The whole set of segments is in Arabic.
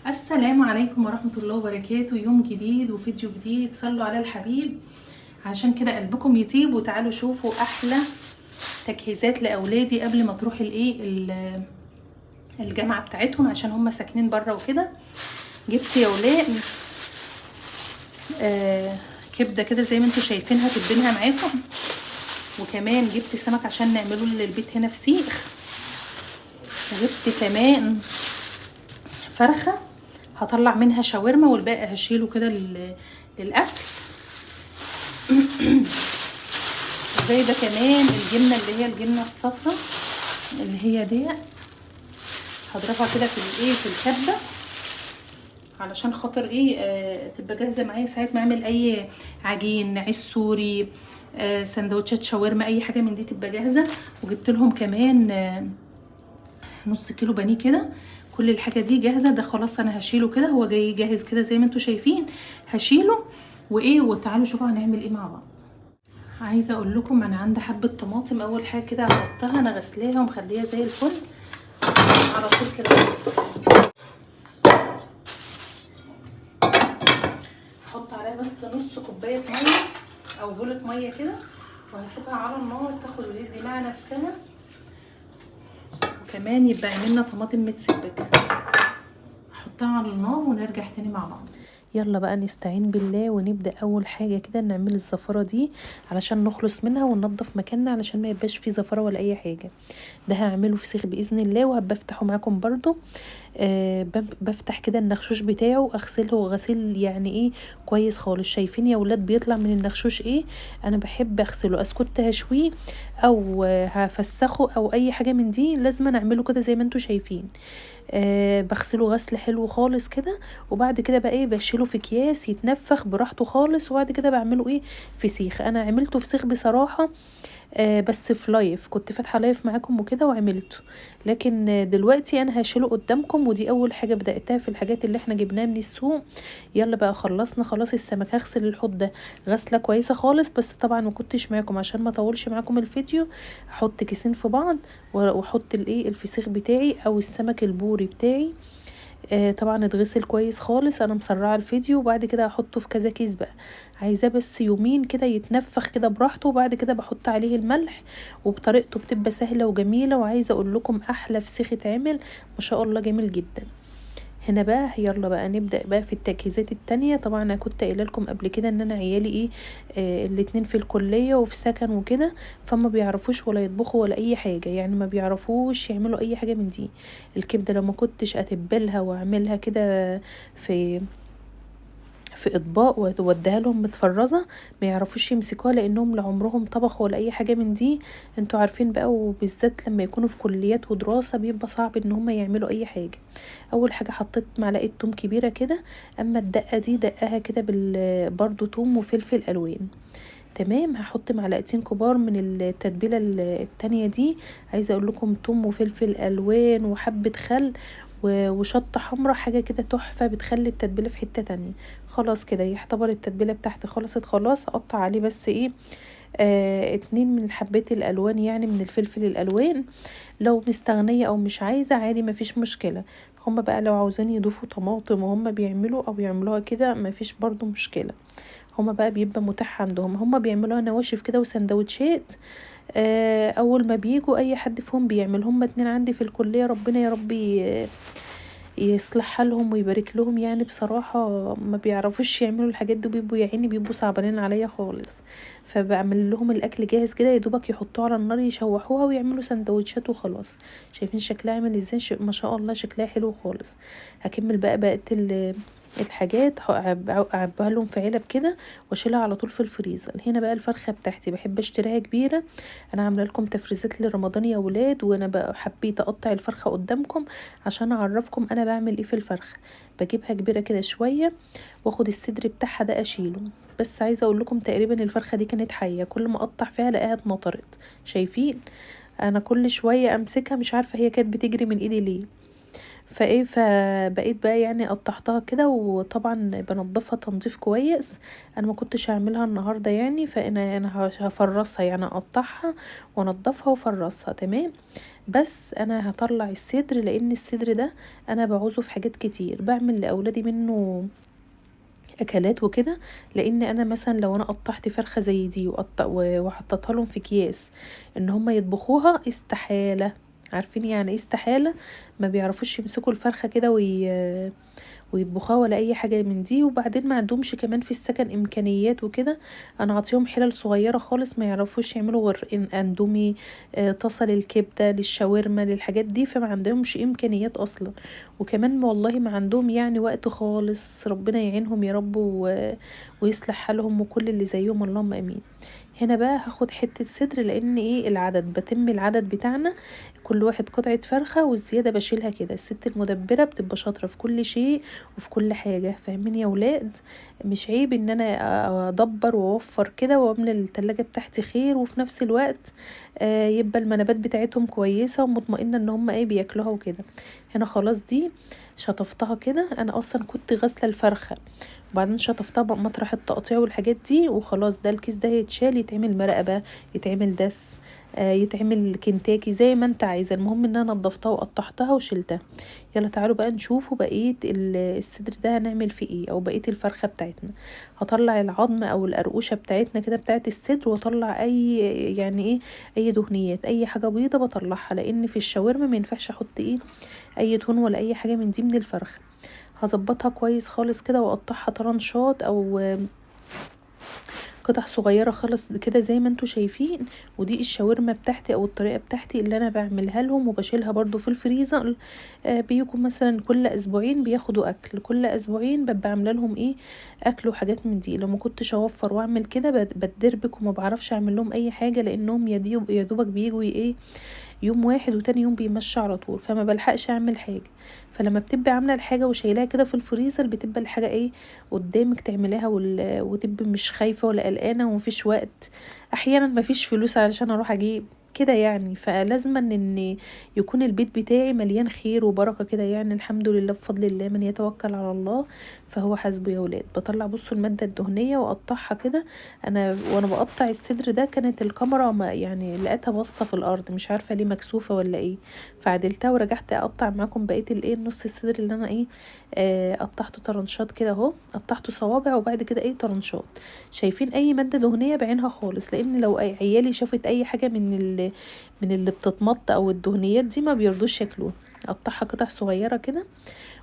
السلام عليكم ورحمة الله وبركاته. يوم جديد وفيديو جديد. صلوا على الحبيب عشان كده قلبكم يطيب. وتعالوا شوفوا احلى تجهيزات لاولادي قبل ما تروح الجامعة بتاعتهم، عشان هم ساكنين بره وكده. جبت يا ولاد كبدة كده زي ما انتوا شايفينها تبينها معاكم، وكمان جبت سمك عشان نعمله للبيت هنا فسيخ. جبت كمان فرخة هطلع منها شاورما والباقي هشيله كده للاكل. وجايبه كمان الجبنه اللي هي الجبنه الصفراء اللي هي ديت، هضربها كده في الكبه علشان خاطر تبقى جاهزه معايا ساعه ما اعمل اي عجين، عيش سوري، سندوتشات شاورما، اي حاجه من دي تبقى جاهزه. وجبت لهم كمان نص كيلو بانيه كده. كل الحاجه دي جاهزه. ده خلاص انا هشيله كده، هو جاي جاهز كده زي ما انتوا شايفين. هشيله وتعالوا شوفوا هنعمل ايه مع بعض. عايزه اقول لكم انا عندي حبه طماطم. اول حاجه كده هحطها، انا غسلاها ومخليها زي الفل على طول كده. هحط عليها بس نص كوبايه ميه او بوله ميه كده، وهسيبها على النار تاخد وتدي مع نفسها، وكمان يبقى عملنا طماطم متسبكه. هحطها على النار ونرجع تاني مع بعض. يلا بقى نستعين بالله ونبدأ. اول حاجة كده نعمل الزفرة دي علشان نخلص منها وننضف مكاننا علشان ما يبقاش فيه زفرة ولا اي حاجة. ده هعمله فسيخ باذن الله وهبقى افتحه معاكم برضو. بفتح كده النخشوش بتاعه، اغسله غسيل يعني كويس خالص. شايفين يا ولاد بيطلع من النخشوش انا بحب اغسله. اسكت هشويه او هفسخه او اي حاجة من دي، لازم اعمله كده زي ما انتوا شايفين. بغسله غسل حلو خالص كده، وبعد كده بقى بشيله في اكياس يتنفخ براحته خالص. وبعد كده بعمله فسيخ. انا عملته فسيخ بصراحة بس في لايف، كنت فاتحه لايف معاكم وكده وعملته. لكن دلوقتي انا هشيله قدامكم، ودي اول حاجه بداتها في الحاجات اللي احنا جبناها من السوق. يلا بقى خلصنا خلاص السمك. هغسل الحوض ده غسله كويسه خالص، بس طبعا ما كنتش معاكم عشان ما اطولش معاكم الفيديو. احط كيسين في بعض واحط الفسيخ بتاعي او السمك البوري بتاعي. طبعا اتغسل كويس خالص. انا مسرعه الفيديو، وبعد كده هحطه في كذا كيس بقى. عايزاه بس يومين كده يتنفخ كده براحته، وبعد كده بحط عليه الملح. وبطريقته بتبقى سهله وجميله. وعايزه اقول لكم احلى فسيخ اتعمل ما شاء الله، جميل جدا. هنا بقى يلا بقى نبدأ بقى في التجهيزات التانية. طبعا انا كنت قايله لكم قبل كده ان انا عيالي الاتنين في الكلية وفي سكن وكده، فما بيعرفوش ولا يطبخوا ولا اي حاجة، يعني ما بيعرفوش يعملوا اي حاجة من دي. الكبدة لو ما كنتش اتبلها واعملها كده في اطباق وتوديها لهم متفرزه، ما يعرفوش يمسكوها لانهم لعمرهم طبخوا ولا اي حاجه من دي. انتوا عارفين بقى، وبالذات لما يكونوا في كليات ودراسه بيبقى صعب ان هم يعملوا اي حاجه. اول حاجه حطيت معلقه توم كبيره كده. اما الدقه دي دقها كده برضو توم وفلفل الوان. تمام. هحط معلقتين كبار من التتبيله التانية دي. عايزه اقول لكم توم وفلفل الوان وحبه خل وشطه حمرا، حاجه كده تحفه بتخلي التتبيله في حته تانية. خلاص كده يعتبر التتبيله بتاعتي خلصت خلاص. اقطع عليه بس 2 من حبات الالوان، يعني من الفلفل الالوان. لو مستغنيه او مش عايزه عادي مفيش مشكله. هما بقى لو عاوزين يضيفوا طماطم وهما بيعملوا او يعملوها كده مفيش برضو مشكله. هما بقى بيبقى متاح عندهم. هما بيعملوها نواشف كده وسندوتشات. اول ما بيجوا اي حد فيهم بيعمل. هما 2 عندي في الكليه، ربنا يا ربي يصلح حالهم ويبارك لهم. يعني بصراحة ما بيعرفوش يعملوا الحاجات دي، بيبقوا يا عيني بيبقوا صعبانين عليا خالص. فبعمل لهم الاكل جاهز كده، يا دوبك يحطوه على النار يشوحوها ويعملوا سندوتشات وخلاص. شايفين شكلها عامل ازاي؟ ما شاء الله شكلها حلو خالص. هكمل بقى بقية الحاجات. اعبيها لهم في علب كده واشيلها على طول في الفريزر. هنا بقى الفرخه بتاعتي بحب اشتريها كبيره. انا عامله لكم تفريزات لرمضان يا ولاد، وانا بقى حبيت اقطع الفرخه قدامكم عشان اعرفكم انا بعمل ايه في الفرخه. بجيبها كبيره كده شويه واخد الصدر بتاعها ده اشيله. بس عايزه اقول لكم تقريبا الفرخه دي كانت حيه، كل ما اقطع فيها الاقيها اتنطرت. شايفين؟ انا كل شويه امسكها مش عارفه هي كانت بتجري من ايدي ليه. فبقيت بقى يعني قطعتها كده، وطبعا بنضفها تنظيف كويس. انا ما كنتش هعملها النهارده يعني، فانا هفرصها يعني اقطعها وانضفها وافرصها. تمام. بس انا هطلع الصدر لان الصدر ده انا بعوزه في حاجات كتير، بعمل لاولادي منه اكلات وكده. لان انا مثلا لو انا قطعت فرخه زي دي وحطيتها لهم في اكياس ان هم يطبخوها، استحاله. عارفين يعني ايه استحاله؟ ما بيعرفوش يمسكوا الفرخه كده ويطبخوها ولا اي حاجه من دي. وبعدين ما عندهمش كمان في السكن امكانيات وكده. انا عطيهم حلل صغيره خالص، ما يعرفوش يعملوا غير اندومي، طاسه للكبده، للشاورما، للحاجات دي. فما عندهمش امكانيات اصلا، وكمان والله ما عندهم يعني وقت خالص. ربنا يعينهم يا رب ويصلح حالهم وكل اللي زيهم، اللهم امين. هنا بقى هاخد حتة صدر لان ايه العدد، بتم العدد بتاعنا كل واحد قطعة فرخة، والزيادة بشيلها كده. الست المدبرة بتبقى شاطرة في كل شيء وفي كل حاجة، فاهمين يا ولاد؟ مش عيب ان انا ادبر واوفر كده واملى التلاجة بتاعتي خير، وفي نفس الوقت يبقى المنابات بتاعتهم كويسة ومطمئنة ان هم ايه بياكلوها وكده. هنا خلاص دي شطفتها كده. انا اصلا كنت غاسلة الفرخة وبعدين شطفتها بقى مطرح التقطيع والحاجات دي، وخلاص ده الكيس ده هيتشال، يتعمل مرقبة، يتعمل دس، يتعمل كنتاكي زي ما انت عايزه. المهم ان انا نضفتها وقطعتها وشلتها. يلا تعالوا بقى نشوفوا بقيه الصدر ده هنعمل فيه ايه، او بقيه الفرخه بتاعتنا. هطلع العظم او القرقوشه بتاعتنا كده بتاعت الصدر، واطلع اي يعني ايه اي دهنيات، اي حاجه بيضه بطلعها، لان في الشاورما ما ينفعش احط ايه اي دهون ولا اي حاجه من دي من الفرخه. هظبطها كويس خالص كده واقطعها طرنشات او قطع صغيره خالص كده زي ما انتوا شايفين. ودي الشاورما بتاعتي او الطريقه بتاعتي اللي انا بعملها لهم، وبشيلها برضو في الفريزر. بيجوا مثلا كل اسبوعين بياخدوا اكل، كل اسبوعين ببقى عامله لهم ايه اكل وحاجات من دي. لو ما كنتش اوفر واعمل كده بتدربك وما بعرفش اعمل لهم اي حاجه، لانهم يا دوبك بيجوا ايه يوم واحد وتاني يوم بيمشي على طول، فما بلحقش اعمل حاجه. فلما بتبقي عامله الحاجه وشايلاها كده في الفريزر، بتبقى الحاجه ايه قدامك تعمليها وتبقي مش خايفه ولا قلقانه ومفيش وقت. احيانا مفيش فلوس علشان اروح اجيب كده يعني. فلازم ان يكون البيت بتاعي مليان خير وبركه كده يعني. الحمد لله بفضل الله، من يتوكل على الله فهو حسبه يا ولاد. بطلع بصوا الماده الدهنيه واقطعها كده. انا وانا بقطع الصدر ده كانت الكاميرا ما يعني لقيتها باصه في الارض، مش عارفه ليه مكسوفه ولا ايه. فعدلتها ورجعت اقطع معاكم بقيه الايه نص الصدر اللي انا ايه قطعته طرنشات كده اهو. قطعته صوابع وبعد كده ايه طرنشات. شايفين اي ماده دهنيه بعينها خالص، لان لو اي عيالي شافت اي حاجه من اللي بتتمط او الدهنيات دي ما بيرضوش ياكلوها. اقطعها قطع صغيره كده،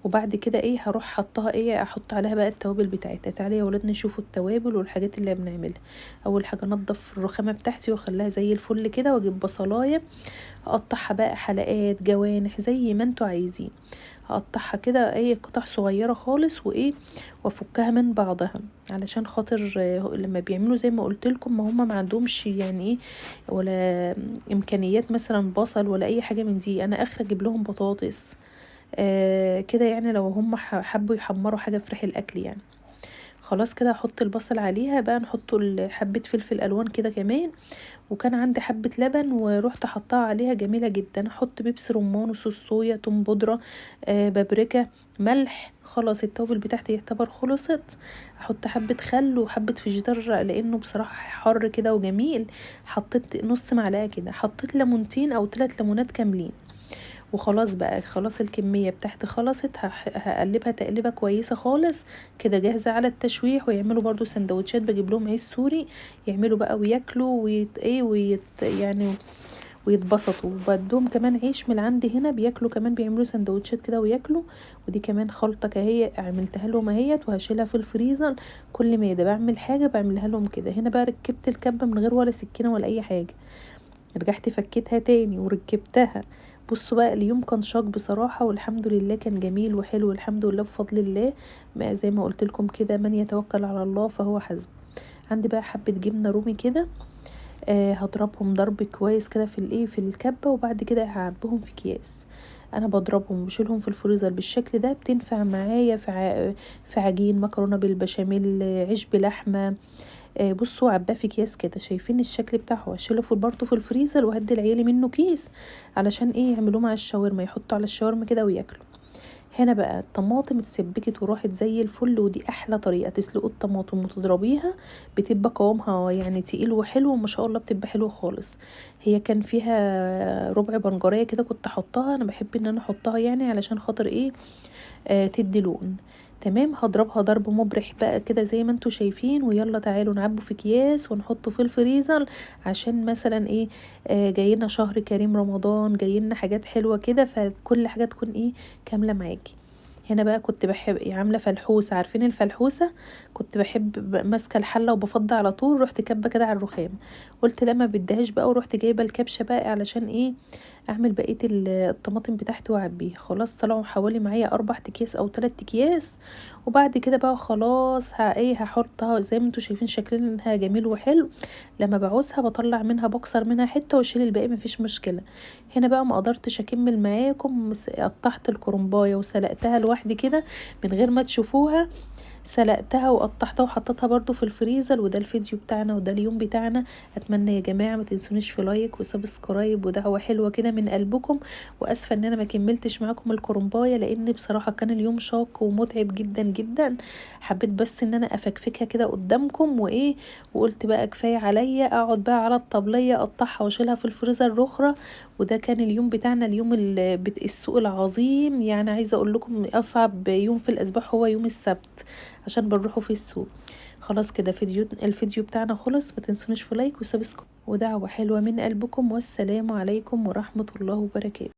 وبعد كده ايه هروح حطها ايه احط عليها بقى التوابل بتاعتها. تعالى يا ولاد نشوفوا التوابل والحاجات اللي بنعملها. اول حاجه انضف الرخامه بتاعتي واخليها زي الفل كده، واجيب بصلايه اقطعها بقى حلقات جوانح زي ما انتوا عايزين. هقطعها كده ايه قطع صغيره خالص وايه وافكها من بعضها، علشان خاطر لما بيعملوا زي ما قلت لكم ما هم ما عندهمش يعني ايه ولا امكانيات مثلا بصل ولا اي حاجه من دي. انا اخر اجيب لهم بطاطس كده يعني، لو هم حبوا يحمروا حاجه في ريح الاكل يعني. خلاص كده هحط البصل عليها بقى، نحط حبه فلفل الوان كده كمان. وكان عندي حبه لبن ورحت حطها عليها، جميله جدا. احط بيبس رمان وصوص صويا، توم بودره، بابريكا، ملح. خلاص التوابل بتاعتي يعتبر خلصت. احط حبه خل وحبه فيجيتار لانه بصراحه حر كده وجميل. حطيت نص معلقه كده، حطيت ليمونتين او 3 ليمونات كاملين. وخلاص بقى خلاص الكمية بتاعتي خلصت. هقلبها تقليبة كويسة خالص كده، جاهزة على التشويح. ويعملوا برضو سندوتشات، بجيب لهم عيش سوري يعملوا بقى وياكلوا يعني ويتبسطوا. وبدهم كمان عيش من عندي هنا بياكلوا كمان، بيعملوا سندوتشات كده وياكلوا. ودي كمان خلطة كهي عملتها لهم اهيت، وهشيلها في الفريزر. كل ما ده بعمل حاجة بعملها لهم كده. هنا بقى ركبت الكبة من غير ولا سكينة ولا اي حاجة، رجعت فكيتها تاني وركبتها. بصوا بقى اليوم كان شاق بصراحة، والحمد لله كان جميل وحلو الحمد لله بفضل الله. زي ما قلت لكم كده، من يتوكل على الله فهو حسبه. عندي بقى حبة جبنة رومي كده، هضربهم ضرب كويس كده في الايه في الكبة، وبعد كده هعبهم في اكياس. انا بضربهم بشيلهم في الفريزر بالشكل ده، بتنفع معايا في عجين مكرونة بالبشاميل، عيش بلحمة. بصوا عباه في اكياس كده، شايفين الشكل بتاعه. هشيله برضه في الفريزر وهدي لعيالي منه كيس علشان ايه يعملوه مع الشاورما، يحطوا على الشاورما كده وياكلوا. هنا بقى الطماطم اتسبكت وراحت زي الفل، ودي احلى طريقه تسلقوا الطماطم وتضربيها، بتبقى قوامها يعني تقيل وحلو وما شاء الله بتبقى حلوه خالص. هي كان فيها ربع بنجريه كده كنت احطها، انا بحب ان انا احطها يعني علشان خاطر ايه، تدي لون. تمام، هضربها ضرب مبرح بقى كده زي ما انتوا شايفين. ويلا تعالوا نعبوا في اكياس ونحطه في الفريزر، عشان مثلا ايه، جاينا شهر كريم رمضان، جاينا حاجات حلوة كده، فكل حاجة تكون ايه، كاملة معاكي. هنا بقى كنت بحب عامله فلحوسه، عارفين الفلحوسه؟ كنت بحب ماسكه الحله وبفضي على طول، رحت كبه كده على الرخام. قلت لا ما بديهاش بقى، ورحت جايبه الكبشه بقى علشان ايه، اعمل بقيه الطماطم بتاعتي واعبيها. خلاص طلعوا حوالي معايا 4 اكياس او 3 اكياس. وبعد كده بقى خلاص ايه، هحطها زي ما انتوا شايفين شكلها جميل وحلو. لما بعوزها بطلع منها، بكسر منها حته واشيل الباقي مفيش مشكله. هنا بقى ما قدرتش اكمل معاكم، قطعت الكرنبايه وسلقتها لوحدي كده من غير ما تشوفوها. سلقتها وقطعتها وحطيتها برضو في الفريزر. وده الفيديو بتاعنا وده اليوم بتاعنا. اتمنى يا جماعه ما تنسونيش في لايك وسبسكرايب ودعوه حلوه كده من قلبكم. واسفه ان انا ما كملتش معاكم الكرنبايه، لان بصراحه كان اليوم شاق ومتعب جدا جدا. حبيت بس ان انا افكفكها كده قدامكم وايه، وقلت بقى كفايه عليا اقعد بقى على الطبليه اقطعها واشيلها في الفريزر اخرى. وده كان اليوم بتاعنا، اليوم السوق العظيم. يعني عايزه اقول لكم اصعب يوم في الاسبوع هو يوم السبت، عشان بنروحوا في السوق. خلاص كده الفيديو بتاعنا خلص. ما تنسونيش في لايك وسبسكرايب ودعوة حلوة من قلبكم. والسلام عليكم ورحمة الله وبركاته.